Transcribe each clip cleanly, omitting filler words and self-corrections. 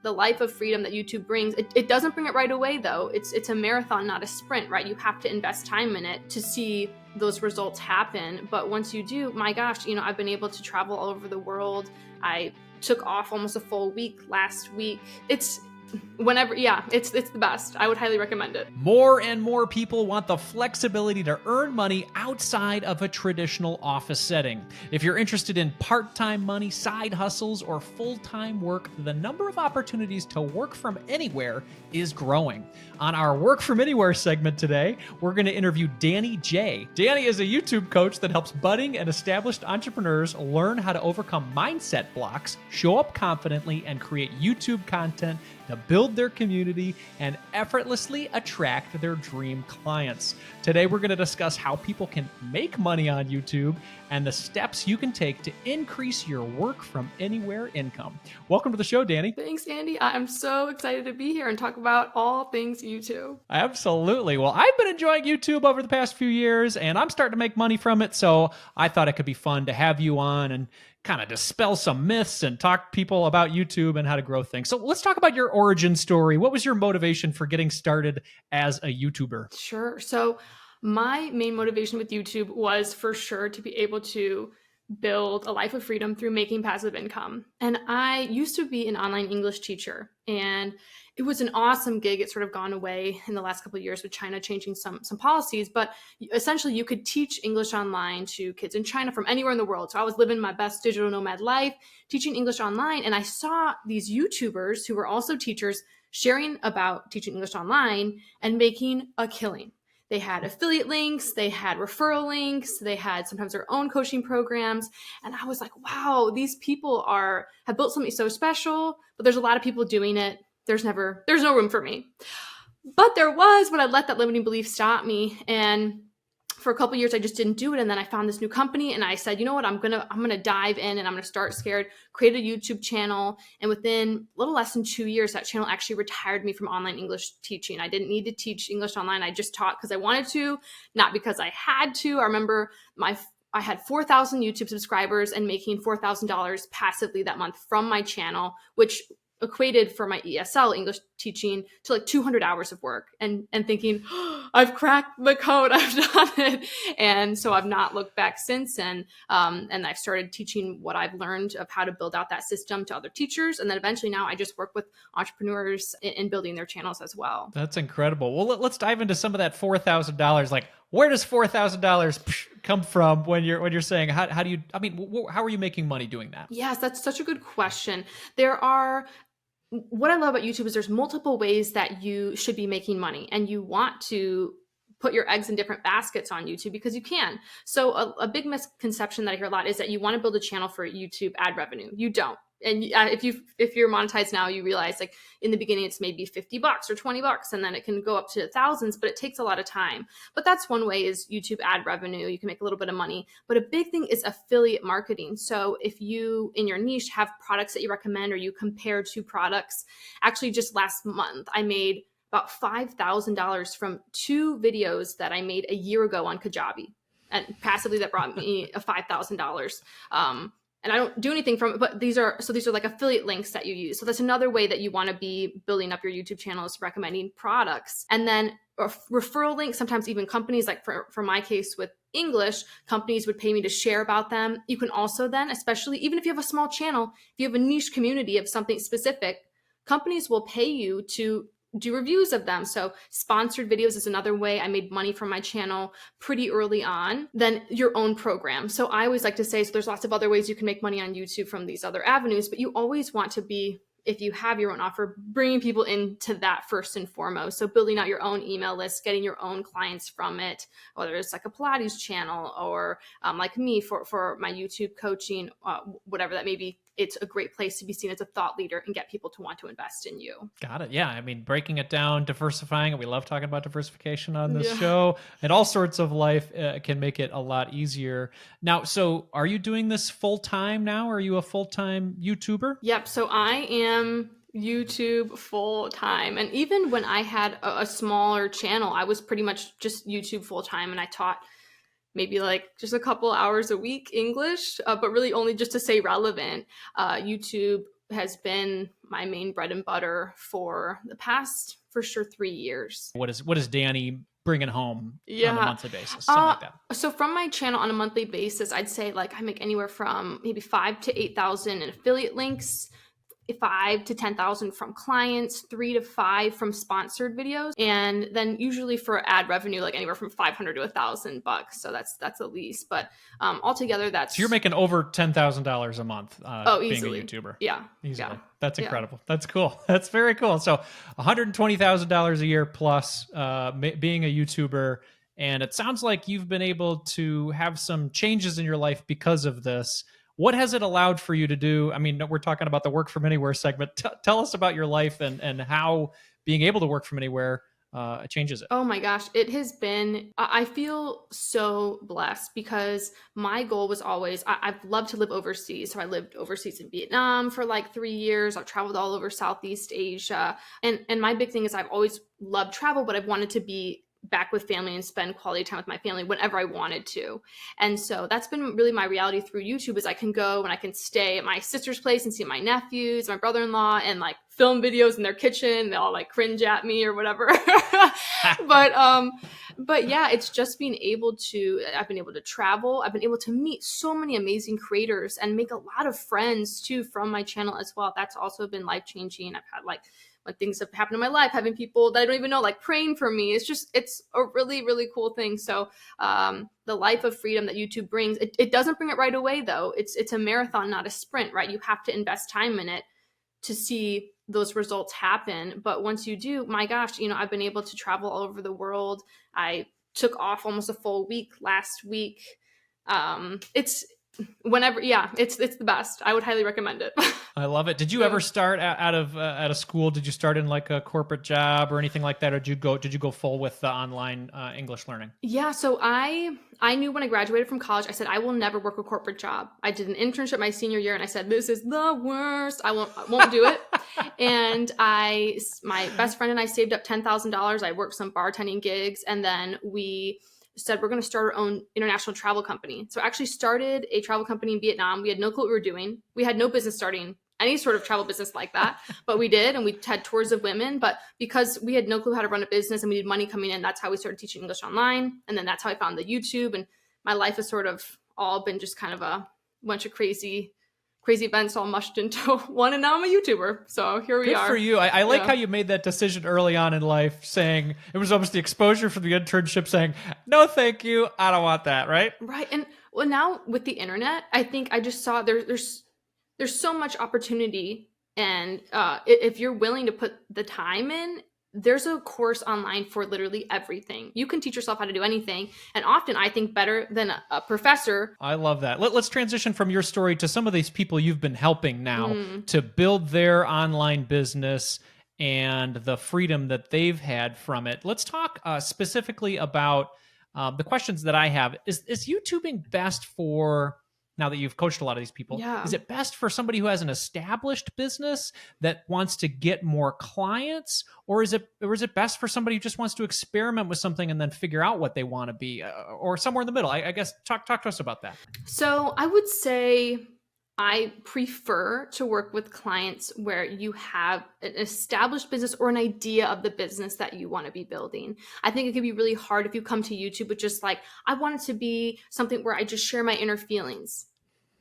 the life of freedom that YouTube brings. It doesn't bring it right away though. It's a marathon, not a sprint, right? You have to invest time in it to see those results happen. But once you do, my gosh, I've been able to travel all over the world. I took off almost a full week last week. It's the best. I would highly recommend it. More and more people want the flexibility to earn money outside of a traditional office setting. If you're interested in part-time money, side hustles, or full-time work, the number of opportunities to work from anywhere is growing. On our Work From Anywhere segment today, we're going to interview Danie Jay. Danie is a YouTube coach that helps budding and established entrepreneurs learn how to overcome mindset blocks, show up confidently, and create YouTube content to build their community and effortlessly attract their dream clients. Today, we're going to discuss how people can make money on YouTube and the steps you can take to increase your work from anywhere income. Welcome to the show, Danie. Thanks, Andy. I'm so excited to be here and talk about all things YouTube. Absolutely. Well, I've been enjoying YouTube over the past few years, and I'm starting to make money from it, so I thought it could be fun to have you on and kind of dispel some myths and talk to people about YouTube and how to grow things. So let's talk about your origin story. What was your motivation for getting started as a YouTuber? Sure. So my main motivation with YouTube was for sure to be able to build a life of freedom through making passive income. And I used to be an online English teacher, and it was an awesome gig. It's sort of gone away in the last couple of years with China changing some policies, but essentially you could teach English online to kids in China from anywhere in the world. So I was living my best digital nomad life, teaching English online, and I saw these YouTubers who were also teachers sharing about teaching English online and making a killing. They had affiliate links, they had referral links, they had sometimes their own coaching programs. And I was like, wow, these people have built something so special, but there's a lot of people doing it. There's no room for me. But there was when I let that limiting belief stop me. And for a couple of years, I just didn't do it. And then I found this new company and I said, you know what, I'm going to dive in and I'm going to start scared, create a YouTube channel. And within a little less than 2 years, that channel actually retired me from online English teaching. I didn't need to teach English online. I just taught because I wanted to, not because I had to. I remember I had 4,000 YouTube subscribers and making $4,000 passively that month from my channel, which equated for my ESL English teaching to like 200 hours of work and thinking, oh, I've cracked the code, I've done it. And so I've not looked back since. And I've started teaching what I've learned of how to build out that system to other teachers. And then eventually now I just work with entrepreneurs in building their channels as well. That's incredible. Well, let's dive into some of that $4,000. Like, where does $4,000 come from when you're saying, how are you making money doing that? Yes, that's such a good question. What I love about YouTube is there's multiple ways that you should be making money, and you want to put your eggs in different baskets on YouTube because you can. So a big misconception that I hear a lot is that you want to build a channel for YouTube ad revenue. You don't. And if you're monetized now, you realize like in the beginning, it's maybe $50 or $20, and then it can go up to thousands, but it takes a lot of time. But that's one way is YouTube ad revenue. You can make a little bit of money, but a big thing is affiliate marketing. So if you in your niche have products that you recommend or you compare two products, actually just last month, I made about $5,000 from 2 videos that I made a year ago on Kajabi, and passively that brought me a $5,000. And I don't do anything from it, but these are like affiliate links that you use. So that's another way that you want to be building up your YouTube channel is recommending products. And then a referral links, sometimes even companies, like for my case with English, companies would pay me to share about them. You can also then, especially even if you have a small channel, if you have a niche community of something specific, companies will pay you to do reviews of them. So sponsored videos is another way I made money from my channel pretty early on. Then your own program. So I always like to say, so there's lots of other ways you can make money on YouTube from these other avenues, but you always want to be, if you have your own offer, bringing people into that first and foremost. So building out your own email list, getting your own clients from it, whether it's like a Pilates channel or like me for my YouTube coaching, whatever that may be. It's a great place to be seen as a thought leader and get people to want to invest in you. Got it. Yeah. I mean, breaking it down, diversifying it. We love talking about diversification on this show, and all sorts of life can make it a lot easier. Now, so are you doing this full time now? Are you a full-time YouTuber? Yep. So I am YouTube full time. And even when I had a smaller channel, I was pretty much just YouTube full time. And I taught maybe like just a couple hours a week English, but really only just to stay relevant. YouTube has been my main bread and butter for the past, for sure, 3 years. What is Danie bringing home on a Yeah. monthly basis? Something like that. So from my channel on a monthly basis, I'd say like I make anywhere from maybe 5 to 8,000 in affiliate links, 5 to 10,000 from clients, 3 to 5 from sponsored videos, and then usually for ad revenue, like anywhere from 500 to $1,000. So that's the least. But altogether, that's So you're making over $10,000 a month easily. being a YouTuber. Yeah, Easily. yeah. That's incredible. Yeah. That's cool. That's very cool. So $120,000 a year plus being a YouTuber. And it sounds like you've been able to have some changes in your life because of this. What has it allowed for you to do? I mean, we're talking about the work from anywhere segment. Tell us about your life and how being able to work from anywhere changes it. Oh my gosh, it has been, I feel so blessed because my goal was always, I've loved to live overseas. So I lived overseas in Vietnam for like 3 years. I've traveled all over Southeast Asia. And my big thing is I've always loved travel, but I've wanted to be back with family and spend quality time with my family whenever I wanted to. And so that's been really my reality through YouTube is I can go and I can stay at my sister's place and see my nephews, my brother-in-law, and like film videos in their kitchen. They all like cringe at me or whatever. But yeah, it's just being able to, I've been able to travel. I've been able to meet so many amazing creators and make a lot of friends too from my channel as well. That's also been life-changing. I've had like, when things have happened in my life, having people that I don't even know, like praying for me. It's a really, really cool thing. So the life of freedom that YouTube brings, it doesn't bring it right away though. It's a marathon, not a sprint, right? You have to invest time in it to see those results happen. But once you do, my gosh, I've been able to travel all over the world. I took off almost a full week last week. It's the best. I would highly recommend it. I love it. Did you ever start out of school? Did you start in like a corporate job or anything like that, or did you go full with the online English learning? Yeah, so I knew when I graduated from college, I said I will never work a corporate job. I did an internship my senior year, and I said this is the worst. I won't do it. And my best friend and I saved up $10,000. I worked some bartending gigs, and then we said we're going to start our own international travel company. So I actually started a travel company in Vietnam. We had no clue what we were doing. We had no business starting any sort of travel business like that, but we did, and we had tours of women. But because we had no clue how to run a business and we needed money coming in, that's how we started teaching English online. And then that's how I found the YouTube. And my life has sort of all been just kind of a bunch of crazy events all mushed into one, and now I'm a YouTuber. So here we are. Good for you. I like how you made that decision early on in life, saying it was almost the exposure from the internship saying, no, thank you. I don't want that. Right. Right. And well, now with the internet, I think I just saw there's so much opportunity. And if you're willing to put the time in, there's a course online for literally everything. You can teach yourself how to do anything. And often I think better than a professor. I love that. Let's transition from your story to some of these people you've been helping now to build their online business and the freedom that they've had from it. Let's talk specifically about the questions that I have. Is YouTubing best for, now that you've coached a lot of these people, is it best for somebody who has an established business that wants to get more clients, or is it best for somebody who just wants to experiment with something and then figure out what they want to be, or somewhere in the middle? I guess talk to us about that. So I would say I prefer to work with clients where you have an established business or an idea of the business that you want to be building. I think it can be really hard if you come to YouTube with just like, I want it to be something where I just share my inner feelings.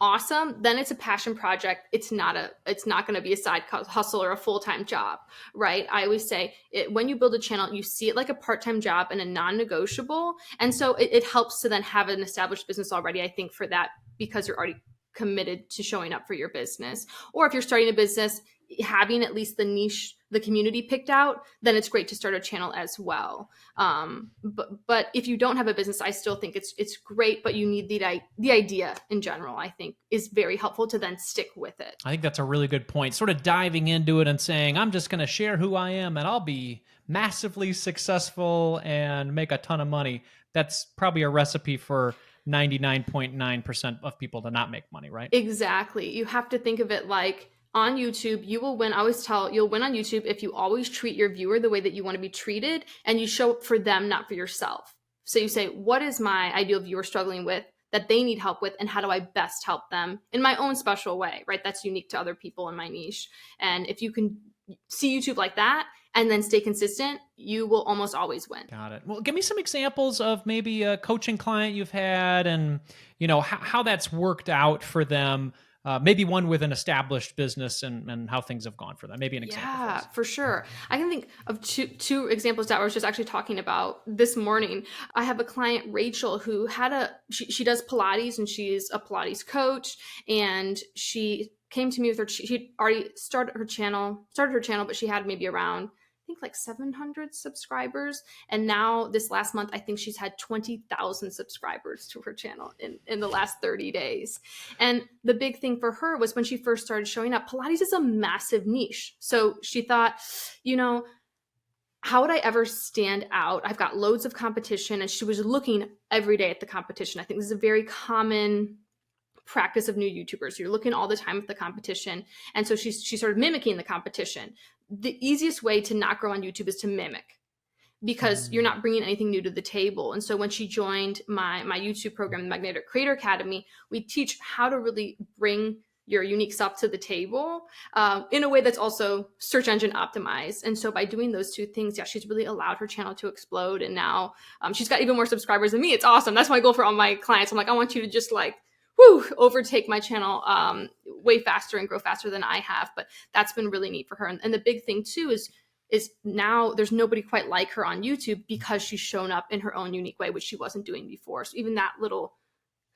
Awesome. Then it's a passion project. It's not going to be a side hustle or a full-time job, right? I always say when you build a channel, you see it like a part-time job and a non-negotiable. And so it helps to then have an established business already, I think, for that, because you're already committed to showing up for your business. Or if you're starting a business, having at least the niche, the community picked out, then it's great to start a channel as well. But if you don't have a business, I still think it's great, but you need the idea in general, I think is very helpful to then stick with it. I think that's a really good point. Sort of diving into it and saying, I'm just going to share who I am and I'll be massively successful and make a ton of money. That's probably a recipe for 99.9% of people to not make money, right? Exactly. You have to think of it like on YouTube, you will win. I always tell you'll win on YouTube if you always treat your viewer the way that you want to be treated, and you show up for them, not for yourself. So you say, what is my ideal viewer struggling with? that they need help with, and how do I best help them in my own special way, right? That's unique to other people in my niche. And if you can see YouTube like that and then stay consistent, you will almost always win. Got it. Well, give me some examples of maybe a coaching client you've had and, how that's worked out for them. Maybe one with an established business and how things have gone for them. Maybe an example. Yeah, for sure. I can think of two examples that I was just actually talking about this morning. I have a client, Rachel, who had she does Pilates, and she's a Pilates coach, and she came to me with she'd already started her channel, but she had maybe around, I think, like 700 subscribers. And now this last month, I think she's had 20,000 subscribers to her channel in the last 30 days. And the big thing for her was when she first started showing up, Pilates is a massive niche. So she thought, how would I ever stand out? I've got loads of competition. And she was looking every day at the competition. I think this is a very common practice of new YouTubers. You're looking all the time at the competition. And so she started mimicking the competition. The easiest way to not grow on YouTube is to mimic, because you're not bringing anything new to the table. And so when she joined my YouTube program, the Magnetic Creator Academy, we teach how to really bring your unique stuff to the table in a way that's also search engine optimized. And so by doing those two things, she's really allowed her channel to explode. And now she's got even more subscribers than me. It's awesome. That's my goal for all my clients. I'm like, I want you to just overtake my channel way faster and grow faster than I have. But that's been really neat for her. And the big thing too is now there's nobody quite like her on YouTube, because she's shown up in her own unique way, which she wasn't doing before. So even that little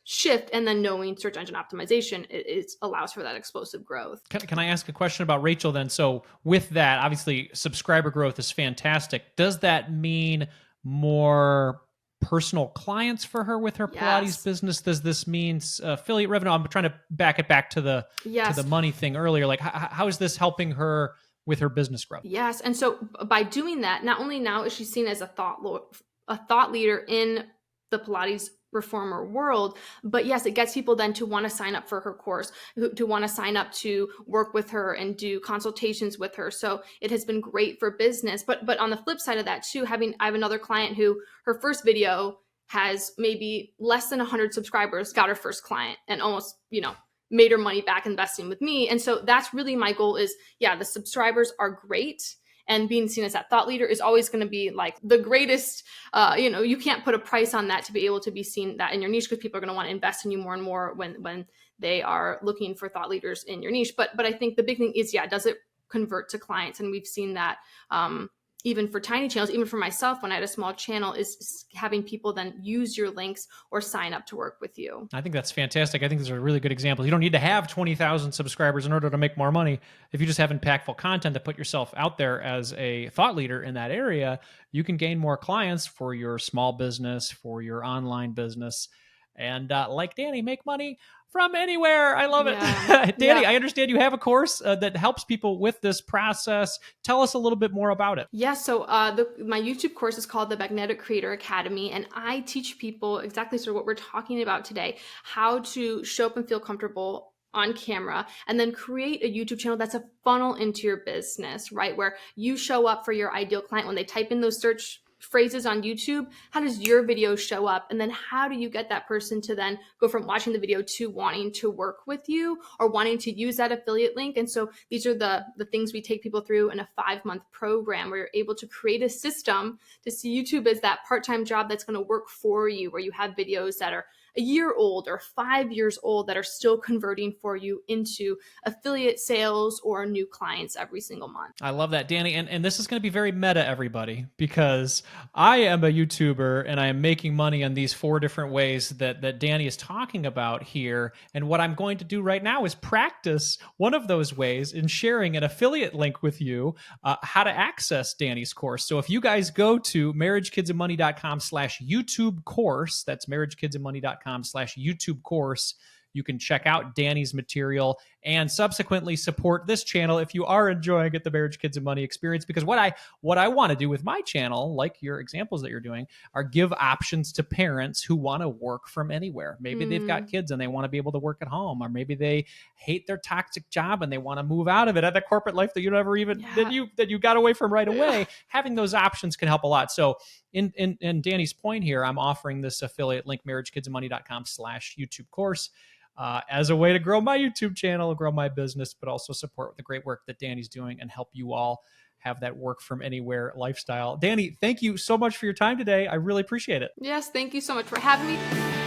shift, and then knowing search engine optimization, it allows for that explosive growth. Can I ask a question about Rachel then? So with that, obviously subscriber growth is fantastic. Does that mean more personal clients for her with her Pilates business? Does this mean affiliate revenue? I'm trying to back it back to the money thing earlier. Like, how is this helping her with her business growth? Yes. And so by doing that, not only now is she seen as a thought leader in the Pilates reformer world, but yes, it gets people then to want to sign up for her course, to want to sign up to work with her and do consultations with her. So it has been great for business. But on the flip side of that too, I have another client who her first video has maybe less than 100 subscribers, got her first client, and almost, made her money back investing with me. And so that's really my goal is, the subscribers are great. And being seen as that thought leader is always going to be like the greatest, you can't put a price on that to be able to be seen that in your niche, because people are going to want to invest in you more and more when they are looking for thought leaders in your niche. But I think the big thing is, does it convert to clients? And we've seen that even for tiny channels, even for myself, when I had a small channel, is having people then use your links or sign up to work with you. I think that's fantastic. I think these are really good examples. You don't need to have 20,000 subscribers in order to make more money. If you just have impactful content that put yourself out there as a thought leader in that area, you can gain more clients for your small business, for your online business, and like Danie, make money from anywhere. I love it. Danie, I understand you have a course that helps people with this process. Tell us a little bit more about it. So my YouTube course is called the Magnetic Creator Academy, and I teach people exactly sort of what we're talking about today, how to show up and feel comfortable on camera, and then create a YouTube channel that's a funnel into your business, right? Where you show up for your ideal client when they type in those search phrases on YouTube. How does your video show up? And then how do you get that person to then go from watching the video to wanting to work with you or wanting to use that affiliate link? And so these are the things we take people through in a 5-month program, where you're able to create a system to see YouTube as that part-time job that's going to work for you, where you have videos that are a year old or 5 years old that are still converting for you into affiliate sales or new clients every single month. I love that, Danie. And this is going to be very meta, everybody, because I am a YouTuber and I am making money on these 4 different ways that Danie is talking about here. And what I'm going to do right now is practice one of those ways in sharing an affiliate link with you, how to access Danie's course. So if you guys go to marriagekidsandmoney.com/YouTube course, that's marriagekidsandmoney.com/YouTube course, you can check out Danie's material and subsequently support this channel if you are enjoying it, the Marriage, Kids, and Money experience. Because what I want to do with my channel, like your examples that you're doing, are give options to parents who want to work from anywhere. Maybe they've got kids and they want to be able to work at home, or maybe they hate their toxic job and they want to move out of it, at the corporate life that you never even that you got away from right away. Having those options can help a lot. So in Danie's point here, I'm offering this affiliate link, marriagekidsandmoney.com/YouTube course, as a way to grow my YouTube channel, grow my business, but also support the great work that Danie's doing and help you all have that work from anywhere lifestyle. Danie, thank you so much for your time today. I really appreciate it. Yes, thank you so much for having me.